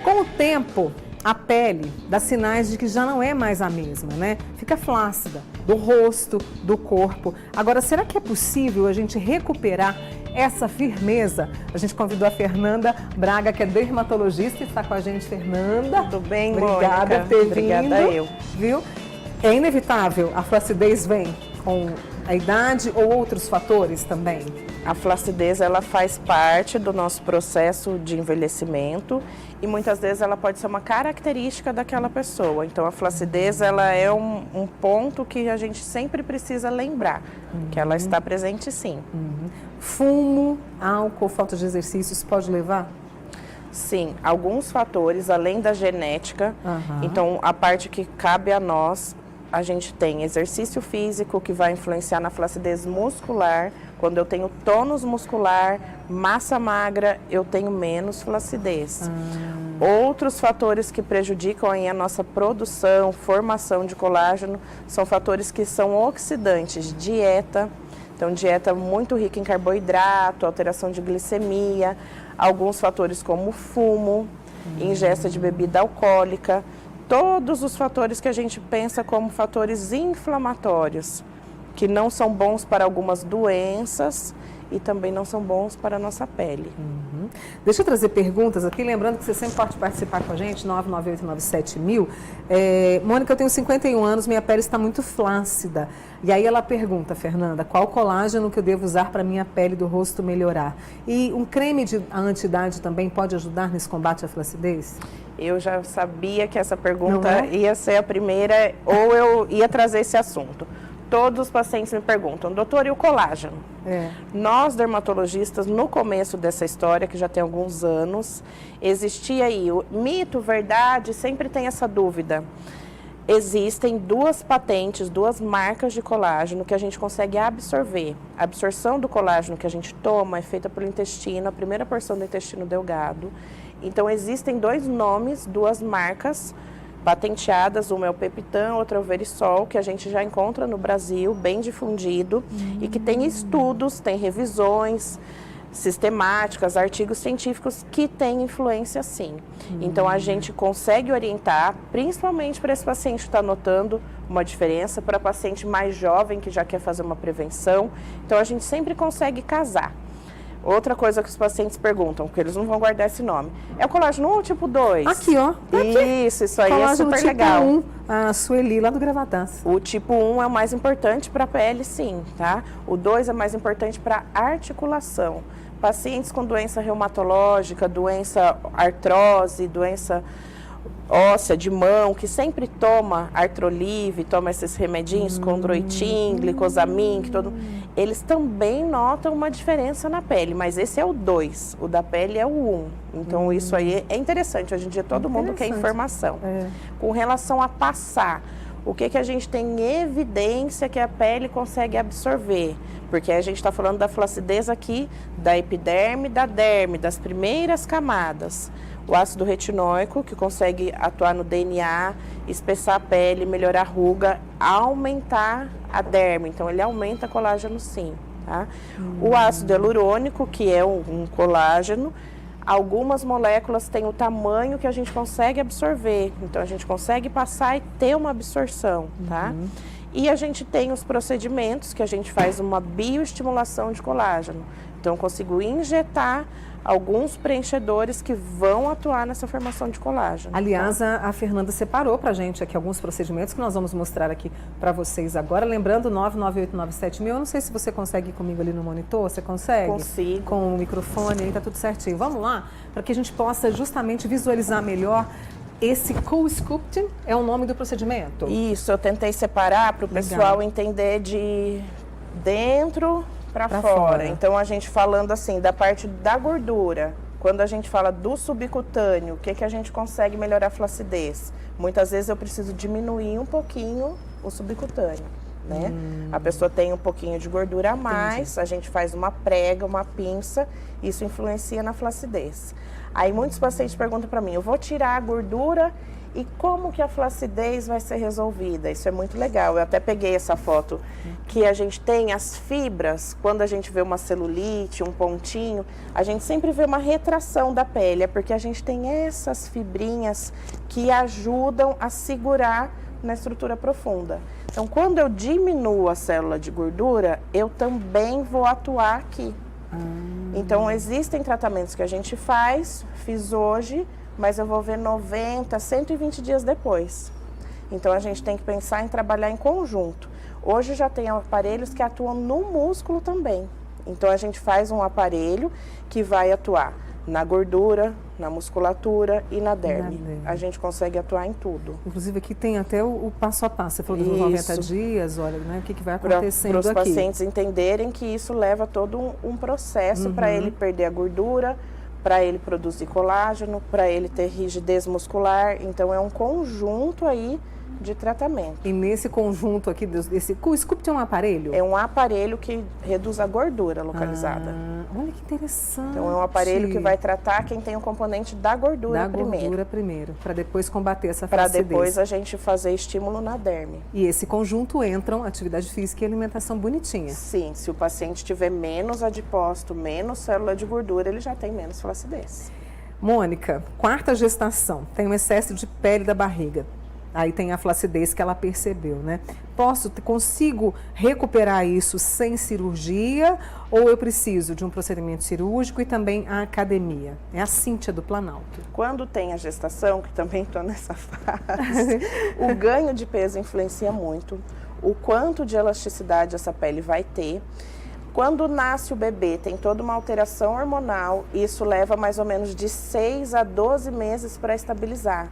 Com o tempo, a pele dá sinais de que já não é mais a mesma, né? Fica flácida, do rosto, do corpo. Agora, será que é possível a gente recuperar essa firmeza? A gente convidou a Fernanda Braga, que é dermatologista, e está com a gente. Fernanda, tudo bem, obrigada Mônica? por ter Obrigada vindo, eu. viu? É inevitável, a flacidez vem com a idade ou outros fatores também? A flacidez, ela faz parte do nosso processo de envelhecimento e muitas vezes ela pode ser uma característica daquela pessoa. Então, a flacidez, ela é um ponto que a gente sempre precisa lembrar, que ela está presente sim. Fumo, álcool, falta de exercícios pode levar? Sim, alguns fatores, além da genética, então a parte que cabe a nós, a gente tem exercício físico que vai influenciar na flacidez muscular. Quando eu tenho tônus muscular, massa magra, eu tenho menos flacidez. Outros fatores que prejudicam aí a nossa produção, formação de colágeno, são fatores que são oxidantes. Dieta, então dieta muito rica em carboidrato, alteração de glicemia, alguns fatores como fumo, ingesta de bebida alcoólica, todos os fatores que a gente pensa como fatores inflamatórios, que não são bons para algumas doenças e também não são bons para a nossa pele. Deixa eu trazer perguntas aqui, lembrando que você sempre pode participar com a gente, 998-97-1000. Mônica, eu tenho 51 anos, minha pele está muito flácida. E aí ela pergunta, Fernanda, qual colágeno que eu devo usar para minha pele do rosto melhorar? E um creme de anti-idade também pode ajudar nesse combate à flacidez? Eu já sabia que essa pergunta ia ser a primeira, ou eu ia trazer esse assunto. Todos os pacientes me perguntam, doutor, e o colágeno? Nós, dermatologistas, no começo dessa história, que já tem alguns anos, existia aí o mito, verdade, sempre tem essa dúvida. Existem duas patentes, duas marcas de colágeno que a gente consegue absorver. A absorção do colágeno que a gente toma é feita pelo intestino, a primeira porção do intestino delgado. Então, existem dois nomes, duas marcas patenteadas, uma é o Peptan, outra é o Verisol, que a gente já encontra no Brasil, bem difundido, e que tem estudos, tem revisões sistemáticas, artigos científicos que têm influência sim. Então a gente consegue orientar, principalmente para esse paciente que está notando uma diferença, para paciente mais jovem que já quer fazer uma prevenção, então a gente sempre consegue casar. Outra coisa que os pacientes perguntam, porque eles não vão guardar esse nome, é o colágeno 1 ou tipo 2? Aqui, ó. Isso aí colágeno é super tipo legal. 1, a Sueli, lá do Gravatas. O tipo 1 é o mais importante para a pele, sim, tá? O 2 é mais importante para articulação. Pacientes com doença reumatológica, doença artrose, doença óssea de mão, que sempre toma Artrolive, toma esses remedinhos, Chondroitin, Glicosamin, eles também notam uma diferença na pele, mas esse é o 2, o da pele é o 1. Então isso aí é interessante, hoje em dia todo mundo quer informação. Com relação a passar, o que a gente tem evidência que a pele consegue absorver? Porque a gente está falando da flacidez aqui, da epiderme, da derme, das primeiras camadas. O ácido retinóico, que consegue atuar no DNA, espessar a pele, melhorar a ruga, aumentar a derme. Então, ele aumenta colágeno sim, tá? O ácido hialurônico, que é um colágeno, algumas moléculas têm o tamanho que a gente consegue absorver. Então, a gente consegue passar e ter uma absorção, tá? E a gente tem os procedimentos que a gente faz uma bioestimulação de colágeno. Então, eu consigo injetar alguns preenchedores que vão atuar nessa formação de colágeno. Aliás, a Fernanda separou pra gente aqui alguns procedimentos que nós vamos mostrar aqui para vocês agora. Lembrando, 998-97-1000, eu não sei se você consegue ir comigo ali no monitor, você consegue? Consigo. Com o microfone, aí tá tudo certinho. Vamos lá, para que a gente possa justamente visualizar melhor. Esse Cool-Sculpting é o nome do procedimento? Isso, eu tentei separar para o pessoal entender de dentro para fora. Então, a gente falando assim, da parte da gordura, quando a gente fala do subcutâneo, o que a gente consegue melhorar a flacidez? Muitas vezes eu preciso diminuir um pouquinho o subcutâneo, né? A pessoa tem um pouquinho de gordura a mais, a gente faz uma prega, uma pinça, isso influencia na flacidez. Aí muitos pacientes perguntam para mim, eu vou tirar a gordura E como que a flacidez vai ser resolvida? Isso é muito legal. Eu até peguei essa foto que a gente tem as fibras, quando a gente vê uma celulite, um pontinho, a gente sempre vê uma retração da pele, é porque a gente tem essas fibrinhas que ajudam a segurar na estrutura profunda. Então, quando eu diminuo a célula de gordura, eu também vou atuar aqui. Então, existem tratamentos que a gente fiz hoje, mas eu vou ver 90, 120 dias depois. Então, a gente tem que pensar em trabalhar em conjunto. Hoje já tem aparelhos que atuam no músculo também. Então, a gente faz um aparelho que vai atuar na gordura, na musculatura e na derme. A gente consegue atuar em tudo. Inclusive, aqui tem até o passo a passo. Você falou dos 90 dias, olha, né? O que vai acontecendo aqui. Para os pacientes entenderem que isso leva todo um processo para ele perder a gordura, para ele produzir colágeno, para ele ter rigidez muscular. Então, é um conjunto aí de tratamento. E nesse conjunto aqui, o Scoop tem um aparelho? É um aparelho que reduz a gordura localizada. Olha que interessante. Então, é um aparelho que vai tratar quem tem o componente da gordura primeiro, para depois combater essa flacidez. Para depois a gente fazer estímulo na derme. E esse conjunto entram atividade física e alimentação bonitinha. Sim, se o paciente tiver menos adipócito, menos célula de gordura, ele já tem menos flacidez. Mônica, 4ª gestação, tem um excesso de pele da barriga. Aí tem a flacidez que ela percebeu, né? Consigo recuperar isso sem cirurgia ou eu preciso de um procedimento cirúrgico e também a academia? É a Cíntia do Planalto. Quando tem a gestação, que também estou nessa fase, o ganho de peso influencia muito. O quanto de elasticidade essa pele vai ter. Quando nasce o bebê, tem toda uma alteração hormonal, e isso leva mais ou menos de 6 a 12 meses para estabilizar.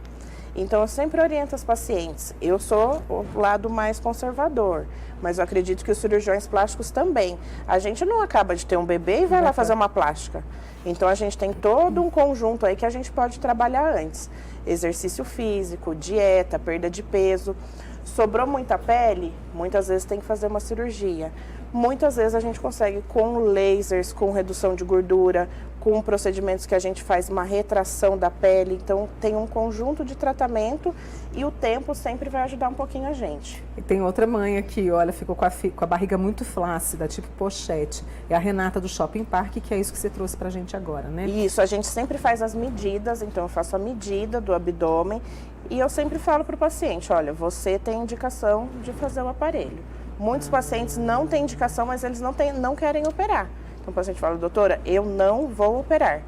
Então, eu sempre oriento as pacientes. Eu sou o lado mais conservador, mas eu acredito que os cirurgiões plásticos também. A gente não acaba de ter um bebê e vai lá fazer uma plástica. Então, a gente tem todo um conjunto aí que a gente pode trabalhar antes. Exercício físico, dieta, perda de peso. Sobrou muita pele, muitas vezes tem que fazer uma cirurgia. Muitas vezes a gente consegue com lasers, com redução de gordura, com procedimentos que a gente faz uma retração da pele. Então, tem um conjunto de tratamento e o tempo sempre vai ajudar um pouquinho a gente. E tem outra mãe aqui, olha, ficou com a barriga muito flácida, tipo pochete. É a Renata do Shopping Park, que é isso que você trouxe pra gente agora, né? Isso, a gente sempre faz as medidas, então eu faço a medida do abdômen e eu sempre falo pro paciente, olha, você tem indicação de fazer o aparelho. Muitos pacientes não têm indicação, mas eles não querem operar. Então o paciente fala, doutora, eu não vou operar.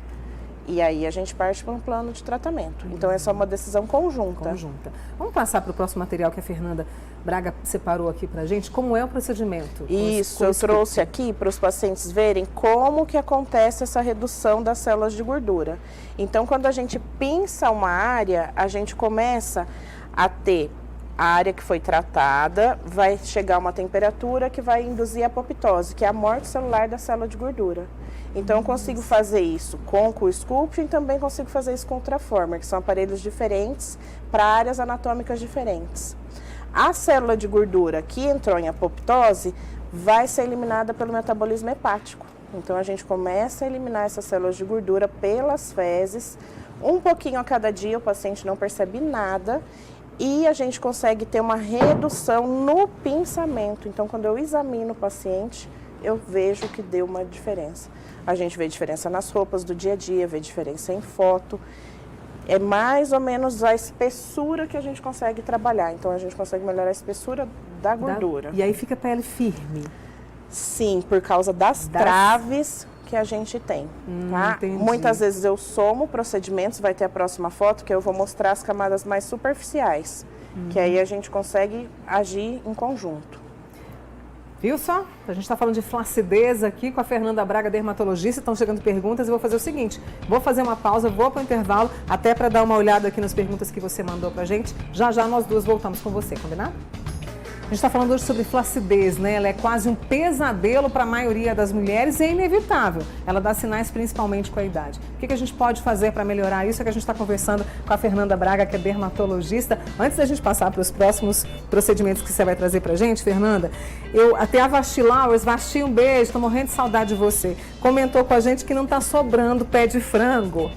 E aí a gente parte para um plano de tratamento. Então essa é uma decisão conjunta. Vamos passar para o próximo material que a Fernanda Braga separou aqui para a gente. Como é o procedimento? Isso, eu trouxe aqui para os pacientes verem como que acontece essa redução das células de gordura. Então quando a gente pinça uma área, a gente começa a ter a área que foi tratada, vai chegar a uma temperatura que vai induzir a apoptose, que é a morte celular da célula de gordura. Então, eu consigo fazer isso com o Sculpt e também consigo fazer isso com o Traformer, que são aparelhos diferentes para áreas anatômicas diferentes. A célula de gordura que entrou em apoptose vai ser eliminada pelo metabolismo hepático. Então, a gente começa a eliminar essas células de gordura pelas fezes, um pouquinho a cada dia, o paciente não percebe nada. E a gente consegue ter uma redução no pinçamento. Então, quando eu examino o paciente, eu vejo que deu uma diferença. A gente vê diferença nas roupas do dia a dia, vê diferença em foto. É mais ou menos a espessura que a gente consegue trabalhar. Então, a gente consegue melhorar a espessura da gordura. E aí fica a pele firme? Sim, por causa das traves que a gente tem, tá? Muitas vezes eu somo procedimentos, vai ter a próxima foto que eu vou mostrar as camadas mais superficiais, que aí a gente consegue agir em conjunto. Viu só? A gente está falando de flacidez aqui com a Fernanda Braga, dermatologista. Estão chegando perguntas. Eu vou fazer o seguinte, vou fazer uma pausa, vou para o intervalo, até para dar uma olhada aqui nas perguntas que você mandou para a gente. Já já nós duas voltamos com você, combinado? A gente está falando hoje sobre flacidez, né? Ela é quase um pesadelo para a maioria das mulheres e é inevitável. Ela dá sinais principalmente com a idade. O que a gente pode fazer para melhorar isso? É que a gente está conversando com a Fernanda Braga, que é dermatologista. Antes da gente passar para os próximos procedimentos que você vai trazer para a gente, Fernanda, até a Vasti Lawers, Vasti, um beijo, estou morrendo de saudade de você. Comentou com a gente que não está sobrando pé de frango.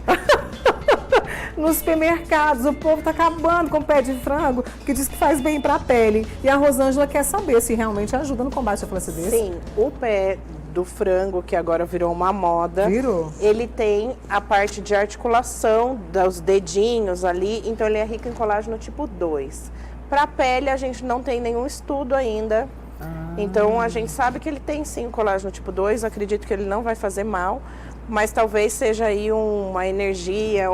nos supermercados. O povo está acabando com o pé de frango, que diz que faz bem para a pele. E a Rosângela quer saber se realmente ajuda no combate à flacidez. Sim, o pé do frango, que agora virou uma moda, ele tem a parte de articulação dos dedinhos ali, então ele é rico em colágeno tipo 2. Para a pele, a gente não tem nenhum estudo ainda, então a gente sabe que ele tem sim o colágeno tipo 2, acredito que ele não vai fazer mal, mas talvez seja aí uma energia,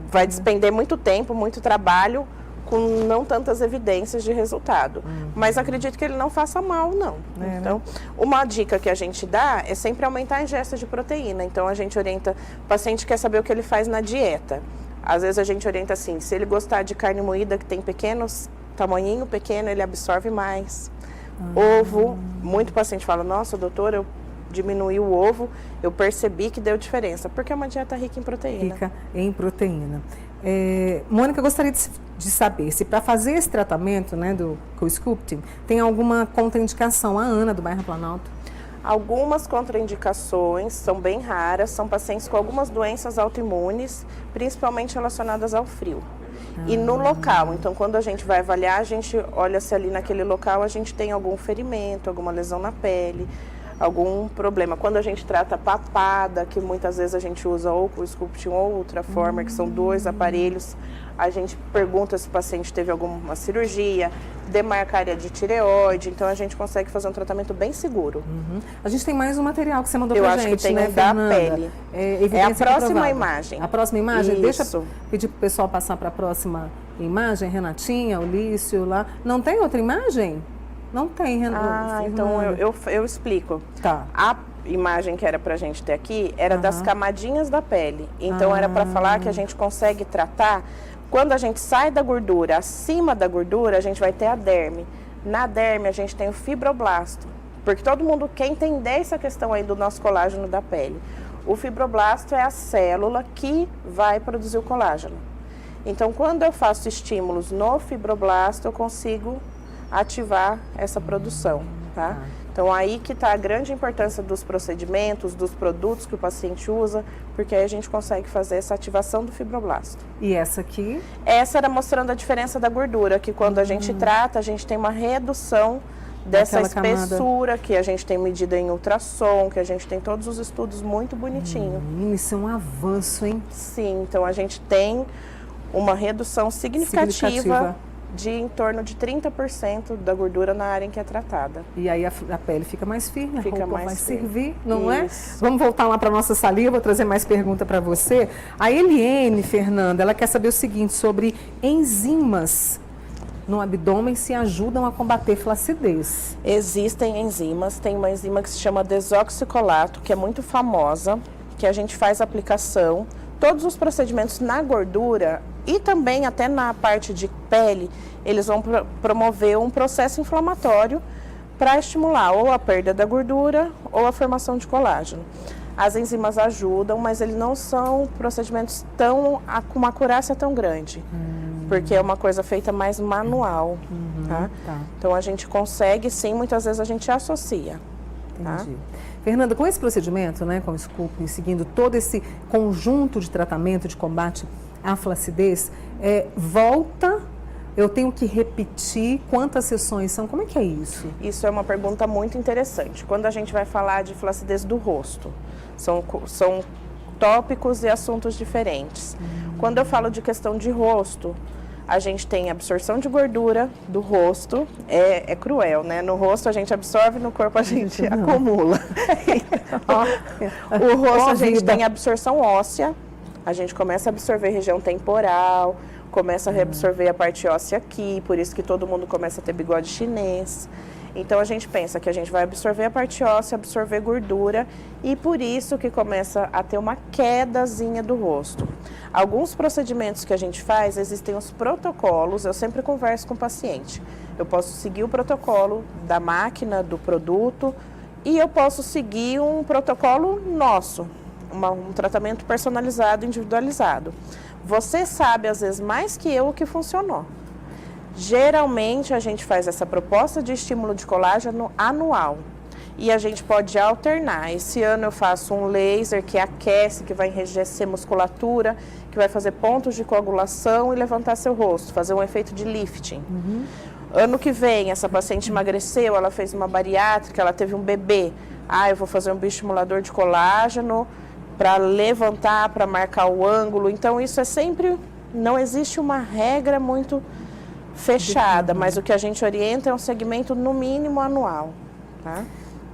vai despender muito tempo, muito trabalho, com não tantas evidências de resultado. Mas acredito que ele não faça mal, não. Então, uma dica que a gente dá é sempre aumentar a ingesta de proteína. Então, a gente orienta, o paciente quer saber o que ele faz na dieta. Às vezes a gente orienta assim, se ele gostar de carne moída que tem tamanhinho pequeno, ele absorve mais. Ovo, muito paciente fala, nossa, doutora, eu diminuí o ovo, eu percebi que deu diferença, porque é uma dieta rica em proteína. Rica em proteína. Mônica, eu gostaria de saber se para fazer esse tratamento, né, do co-sculpting, tem alguma contraindicação. A Ana, do bairro Planalto. Algumas contraindicações são bem raras, são pacientes com algumas doenças autoimunes, principalmente relacionadas ao frio. E no local, então quando a gente vai avaliar, a gente olha se ali naquele local a gente tem algum ferimento, alguma lesão na pele, algum problema. Quando a gente trata papada, que muitas vezes a gente usa ou o Sculpting ou o Ultraformer, que são 2 aparelhos, a gente pergunta se o paciente teve alguma cirurgia, demarcaria de tireoide, então a gente consegue fazer um tratamento bem seguro. A gente tem mais um material que você mandou pra gente, Eu acho que tem né, um da Fernanda? pele. É a próxima imagem. A próxima imagem? Isso. Deixa eu pedir pro pessoal passar para a próxima imagem, Renatinha, Ulício lá. Não tem outra imagem? Não tem, Renato. Então eu explico. Tá. A imagem que era pra gente ter aqui era das camadinhas da pele. Então era para falar que a gente consegue tratar, quando a gente sai da gordura, acima da gordura, a gente vai ter a derme. Na derme a gente tem o fibroblasto. Porque todo mundo quer entender essa questão aí do nosso colágeno da pele. O fibroblasto é a célula que vai produzir o colágeno. Então quando eu faço estímulos no fibroblasto, eu consigo ativar essa produção, tá? Então aí que está a grande importância dos procedimentos, dos produtos que o paciente usa, porque aí a gente consegue fazer essa ativação do fibroblasto. E essa aqui? Essa era mostrando a diferença da gordura, que quando a gente trata, a gente tem uma redução dessa espessura, que a gente tem medida em ultrassom, que a gente tem todos os estudos muito bonitinho. Isso é um avanço, hein? Sim, então a gente tem uma redução significativa. De em torno de 30% da gordura na área em que é tratada. E aí a pele fica mais firme, fica a roupa mais vai firme. servir, não Isso. é? Vamos voltar lá para a nossa salinha, vou trazer mais pergunta para você. A Eliene, Fernanda, ela quer saber o seguinte sobre enzimas no abdômen se ajudam a combater flacidez. Existem enzimas, tem uma enzima que se chama desoxicolato, que é muito famosa, que a gente faz aplicação. Todos os procedimentos na gordura e também até na parte de pele, eles vão promover um processo inflamatório para estimular ou a perda da gordura ou a formação de colágeno. As enzimas ajudam, mas eles não são procedimentos com uma acurácia tão grande, porque é uma coisa feita mais manual, tá? Então a gente consegue sim, muitas vezes a gente associa. Entendi. Tá? Fernanda, com esse procedimento, né, com o Sculpting, seguindo todo esse conjunto de tratamento de combate à flacidez, eu tenho que repetir quantas sessões são? Como é que é isso? Isso é uma pergunta muito interessante. Quando a gente vai falar de flacidez do rosto, são tópicos e assuntos diferentes. Quando eu falo de questão de rosto, a gente tem absorção de gordura do rosto, é cruel, né? No rosto a gente absorve, no corpo a gente acumula. O rosto a gente tem absorção óssea, a gente começa a absorver região temporal, começa a reabsorver a parte óssea aqui, por isso que todo mundo começa a ter bigode chinês. Então a gente pensa que a gente vai absorver a parte óssea, absorver gordura e por isso que começa a ter uma quedazinha do rosto. Alguns procedimentos que a gente faz, existem os protocolos, eu sempre converso com o paciente. Eu posso seguir o protocolo da máquina, do produto e eu posso seguir um protocolo nosso, um tratamento personalizado, individualizado. Você sabe às vezes mais que eu o que funcionou. Geralmente a gente faz essa proposta de estímulo de colágeno anual e a gente pode alternar. Esse ano eu faço um laser que aquece, que vai enrijecer musculatura, que vai fazer pontos de coagulação e levantar seu rosto, fazer um efeito de lifting. Ano que vem, essa paciente emagreceu, ela fez uma bariátrica, ela teve um bebê. Eu vou fazer um bioestimulador de colágeno para levantar, para marcar o ângulo. Então, isso é sempre... Não existe uma regra muito fechada, mas o que a gente orienta é um segmento, no mínimo, anual. Tá?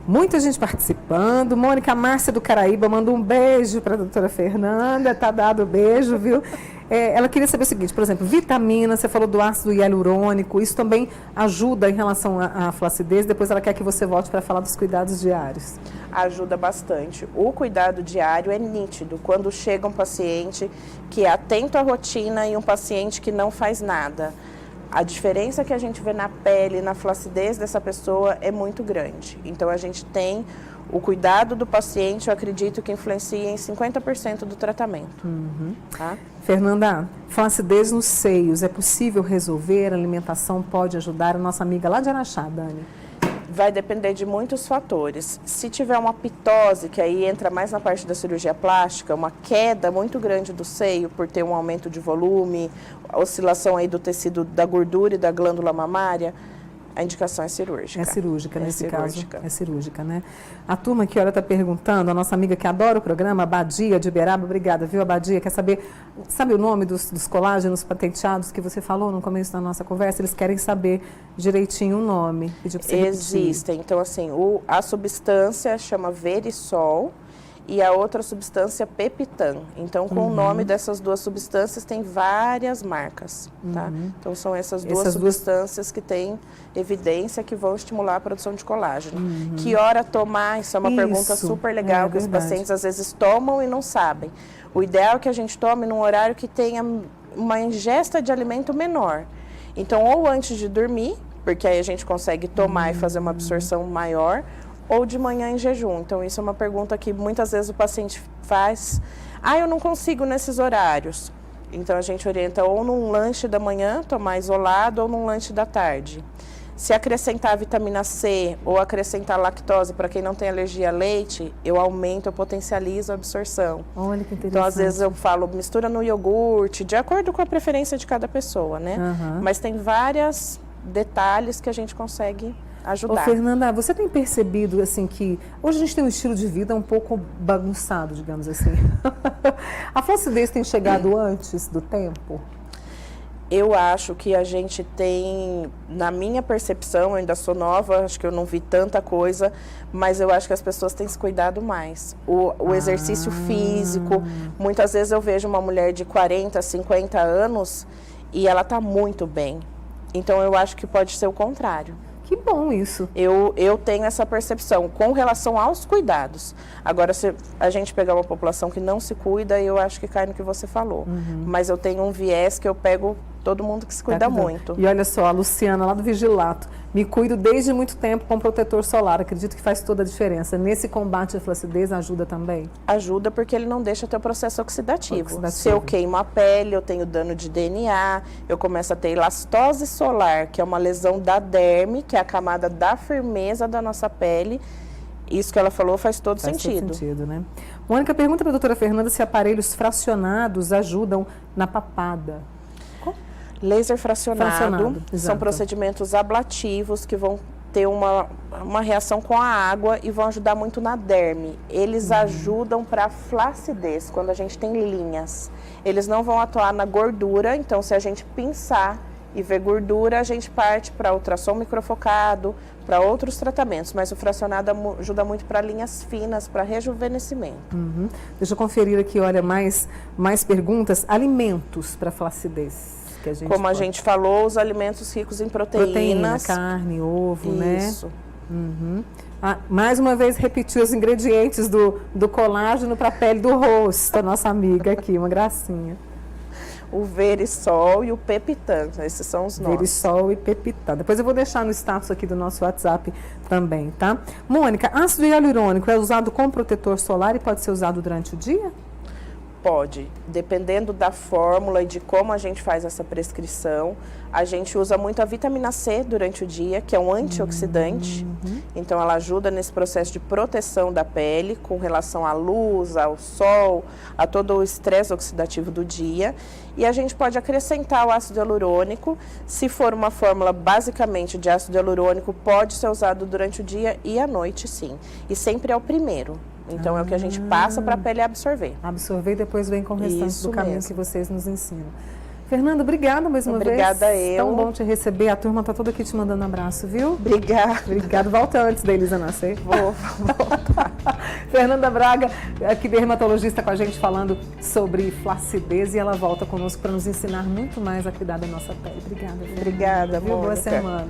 Muita gente participando. Mônica Márcia do Caraíba mandou um beijo para a doutora Fernanda. Tá dado o beijo, viu? Ela queria saber o seguinte, por exemplo, vitamina, você falou do ácido hialurônico, isso também ajuda em relação à flacidez. Depois ela quer que você volte para falar dos cuidados diários. Ajuda bastante. O cuidado diário é nítido quando chega um paciente que é atento à rotina e um paciente que não faz nada. A diferença que a gente vê na pele, na flacidez dessa pessoa é muito grande. Então, a gente tem o cuidado do paciente, eu acredito que influencia em 50% do tratamento. Tá? Fernanda, flacidez nos seios, é possível resolver? A alimentação pode ajudar? A nossa amiga lá de Araxá, Dani. Vai depender de muitos fatores. Se tiver uma pitose, que aí entra mais na parte da cirurgia plástica, uma queda muito grande do seio por ter um aumento de volume, oscilação aí do tecido da gordura e da glândula mamária, a indicação é cirúrgica. É cirúrgica, nesse caso. É cirúrgica, né? A turma que olha está perguntando, a nossa amiga que adora o programa, a Badia de Uberaba, obrigada, viu, a Badia? Quer saber, sabe o nome dos colágenos patenteados que você falou no começo da nossa conversa? Eles querem saber direitinho o nome. Existem. Então, assim, a substância chama Verisol e a outra substância Pepitan. Então, com o nome dessas duas substâncias, tem várias marcas, tá? Então, são essas duas substâncias que têm evidência que vão estimular a produção de colágeno. Que hora tomar? Isso é uma pergunta super legal que os pacientes às vezes tomam e não sabem. O ideal é que a gente tome num horário que tenha uma ingesta de alimento menor. Então, ou antes de dormir, porque aí a gente consegue tomar e fazer uma absorção maior, ou de manhã em jejum. Então, isso é uma pergunta que muitas vezes o paciente faz. Eu não consigo nesses horários. Então, a gente orienta ou num lanche da manhã, tomar isolado, ou num lanche da tarde. Se acrescentar vitamina C ou acrescentar lactose, para quem não tem alergia a leite, eu aumento, eu potencializo a absorção. Olha que interessante. Então, às vezes eu falo, mistura no iogurte, de acordo com a preferência de cada pessoa, né? Mas tem vários detalhes que a gente consegue ajudar. Fernanda, você tem percebido assim que hoje a gente tem um estilo de vida um pouco bagunçado, digamos assim. A flacidez tem chegado antes do tempo? Eu acho que a gente tem, na minha percepção, eu ainda sou nova, acho que eu não vi tanta coisa, mas eu acho que as pessoas têm se cuidado mais. O exercício físico, muitas vezes eu vejo uma mulher de 40, 50 anos e ela está muito bem. Então eu acho que pode ser o contrário. Que bom isso. Eu tenho essa percepção com relação aos cuidados. Agora, se a gente pegar uma população que não se cuida, eu acho que cai no que você falou. Mas eu tenho um viés que eu pego todo mundo que se cuida muito. E olha só, a Luciana, lá do Vigilato. Me cuido desde muito tempo com protetor solar. Acredito que faz toda a diferença. Nesse combate à flacidez, ajuda também? Ajuda porque ele não deixa ter o processo oxidativo. Se eu queimo a pele, eu tenho dano de DNA, eu começo a ter elastose solar, que é uma lesão da derme, que é a camada da firmeza da nossa pele. Isso que ela falou faz todo sentido. Todo sentido, né? Mônica, pergunta para a doutora Fernanda se aparelhos fracionados ajudam na papada. Laser fracionado são procedimentos ablativos que vão ter uma reação com a água e vão ajudar muito na derme. Eles ajudam para a flacidez, quando a gente tem linhas. Eles não vão atuar na gordura, então se a gente pinçar e ver gordura, a gente parte para ultrassom microfocado, para outros tratamentos. Mas o fracionado ajuda muito para linhas finas, para rejuvenescimento. Deixa eu conferir aqui, olha, mais perguntas. Alimentos para flacidez. Como a gente falou, os alimentos ricos em proteínas. Proteína, carne, ovo, né? Isso. Mais uma vez, repetir os ingredientes do colágeno para a pele do rosto, a nossa amiga aqui, uma gracinha. O Verisol e o Pepitan, esses são os nomes. Verisol e Pepitan. Depois eu vou deixar no status aqui do nosso WhatsApp também, tá? Mônica, ácido hialurônico é usado com protetor solar e pode ser usado durante o dia? Pode, dependendo da fórmula e de como a gente faz essa prescrição, a gente usa muito a vitamina C durante o dia, que é um antioxidante, então ela ajuda nesse processo de proteção da pele com relação à luz, ao sol, a todo o estresse oxidativo do dia. E a gente pode acrescentar o ácido hialurônico, se for uma fórmula basicamente de ácido hialurônico, pode ser usado durante o dia e à noite, sim. E sempre é o primeiro. Então, é o que a gente passa para a pele absorver. Absorver e depois vem com o restante Isso do caminho mesmo. que vocês nos ensinam. Fernanda, obrigada mais uma vez. Obrigada eu. Tão bom te receber. A turma está toda aqui te mandando abraço, viu? Obrigada. Obrigada. Volta antes da Elisa nascer. Vou voltar. Fernanda Braga, aqui dermatologista com a gente falando sobre flacidez, e ela volta conosco para nos ensinar muito mais a cuidar da nossa pele. Obrigada, Fernanda. Obrigada, Viu? Boa Mônica. semana.